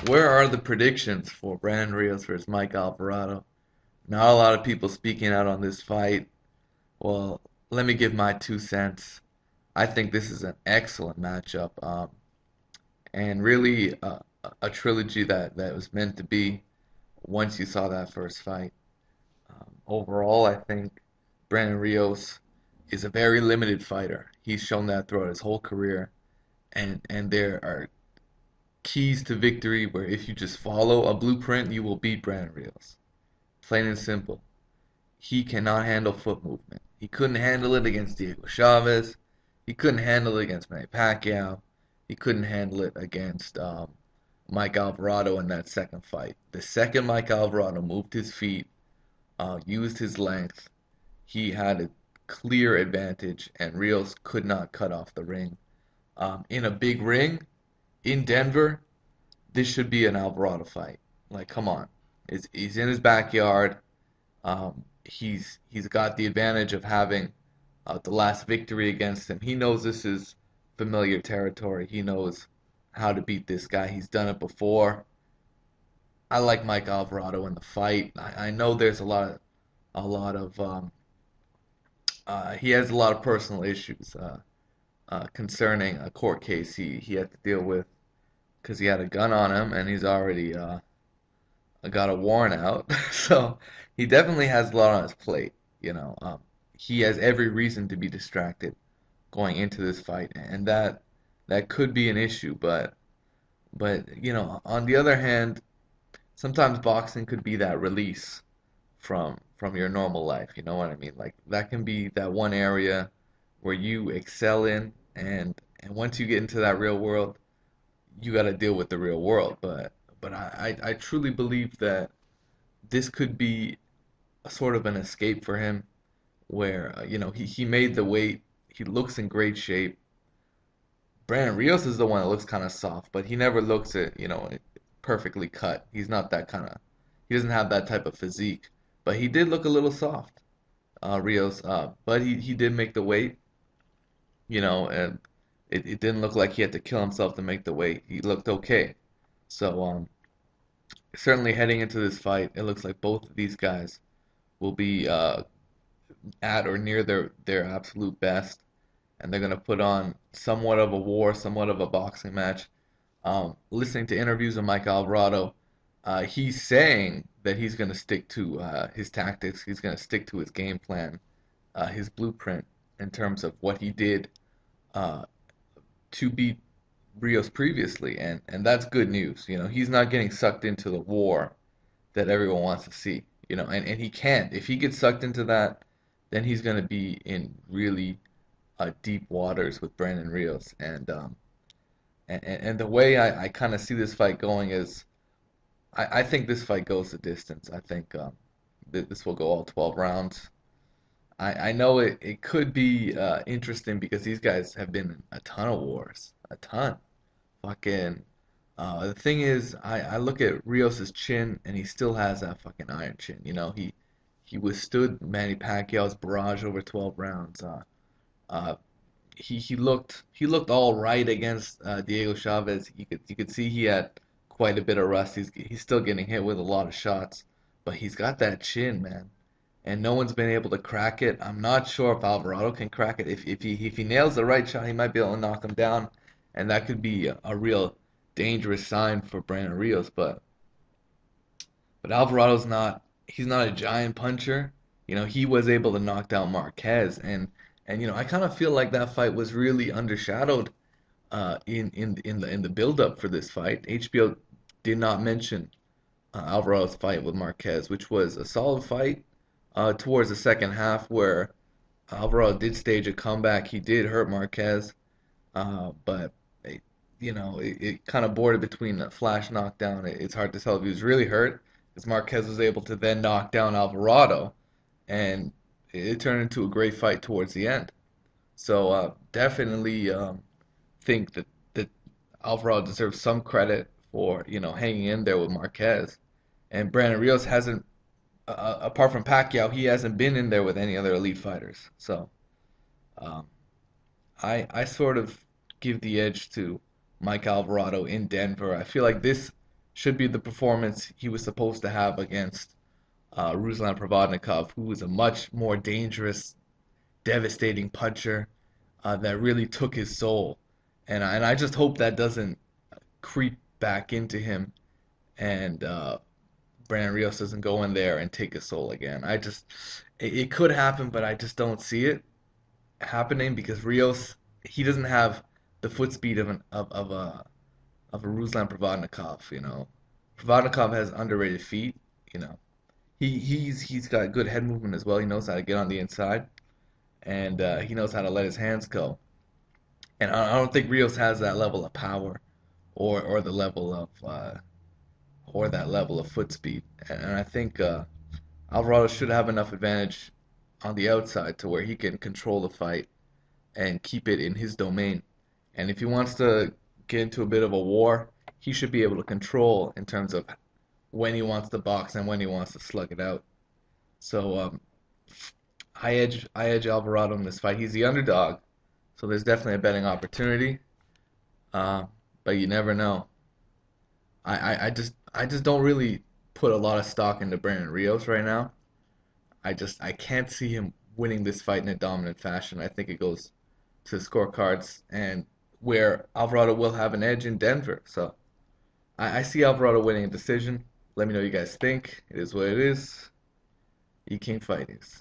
Where are the predictions for Brandon Rios versus Mike Alvarado? Not a lot of people speaking out on this fight. Well, let me give my 2 cents. I think this is an excellent matchup, and really a trilogy that was meant to be once you saw that first fight. Overall, I think Brandon Rios is a very limited fighter. He's shown that throughout his whole career, and there are keys to victory where if you just follow a blueprint, you will beat Brandon Rios. Plain and simple. He cannot handle foot movement. He couldn't handle it against Diego Chavez. He couldn't handle it against Manny Pacquiao. He couldn't handle it against Mike Alvarado in that second fight. The second Mike Alvarado moved his feet, used his length, he had a clear advantage, and Rios could not cut off the ring. In a big ring in Denver, this should be an Alvarado fight. Like, come on, he's in his backyard. He's got the advantage of having the last victory against him. He knows this is familiar territory. He knows how to beat this guy. He's done it before. I like Mike Alvarado in the fight. I know there's a lot of he has a lot of personal issues concerning a court case he had to deal with because he had a gun on him and he's already got a warrant out. So he definitely has a lot on his plate. He has every reason to be distracted going into this fight, and that could be an issue. But on the other hand, sometimes boxing could be that release from your normal life. You know what I mean? Like that can be that one area where you excel in, and once you get into that real world, you got to deal with the real world. But I truly believe that this could be a sort of an escape for him, where he made the weight, he looks in great shape. Brandon Rios is the one that looks kind of soft, but he never looks at perfectly cut. He's not that kind of. He doesn't have that type of physique, but he did look a little soft, Rios. But he did make the weight, and it didn't look like he had to kill himself to make the weight. He looked okay. So certainly heading into this fight, it looks like both of these guys will be at or near their absolute best, and they're gonna put on somewhat of a war, somewhat of a boxing match. Listening to interviews of Mike Alvarado, he's saying that he's gonna stick to his tactics. He's gonna stick to his game plan, his blueprint in terms of what he did uh, to beat Rios previously, and that's good news. He's not getting sucked into the war that everyone wants to see. And he can't. If he gets sucked into that, then he's gonna be in really deep waters with Brandon Rios. And the way I kind of see this fight going is, I think this fight goes the distance. I think this will go all 12 rounds. I know it could be interesting because these guys have been in a ton of wars, a ton. Fucking. The thing is, I look at Rios's chin and he still has that fucking iron chin. He withstood Manny Pacquiao's barrage over 12 rounds. Uh, he looked all right against Diego Chavez. You could see he had quite a bit of rust. He's still getting hit with a lot of shots, but he's got that chin, man, and no one's been able to crack it. I'm not sure if Alvarado can crack it. If he nails the right shot, he might be able to knock him down, and that could be a real dangerous sign for Brandon Rios. But Alvarado's not. He's not a giant puncher. He was able to knock down Marquez, and I kind of feel like that fight was really undershadowed in the build up for this fight. HBO did not mention Alvarado's fight with Marquez, which was a solid fight towards the second half where Alvarado did stage a comeback. He did hurt Marquez, but it kind of bordered between a flash knockdown. It's hard to tell if he was really hurt, because Marquez was able to then knock down Alvarado, and it turned into a great fight towards the end. So definitely think that Alvarado deserves some credit for hanging in there with Marquez, and Brandon Rios hasn't, apart from Pacquiao, he hasn't been in there with any other elite fighters. So um, I sort of give the edge to Mike Alvarado in Denver. I feel like this should be the performance he was supposed to have against Ruslan Provodnikov, who was a much more dangerous, devastating puncher that really took his soul. And I just hope that doesn't creep back into him and Brandon Rios doesn't go in there and take his soul again. It could happen, but I just don't see it happening because Rios, he doesn't have the foot speed of a Ruslan Provodnikov. Provodnikov has underrated feet. You know, he's got good head movement as well. He knows how to get on the inside, and he knows how to let his hands go. And I don't think Rios has that level of power, or the level of or that level of foot speed. And I think Alvarado should have enough advantage on the outside to where he can control the fight and keep it in his domain. And if he wants to get into a bit of a war, he should be able to control in terms of when he wants to box and when he wants to slug it out. So I edge Alvarado in this fight. He's the underdog, so there's definitely a betting opportunity. Uh, but you never know. I just don't really put a lot of stock into Brandon Rios right now. I can't see him winning this fight in a dominant fashion. I think it goes to scorecards and where Alvarado will have an edge in Denver. So I see Alvarado winning a decision. Let me know what you guys think. It is what it is. E King Fightings.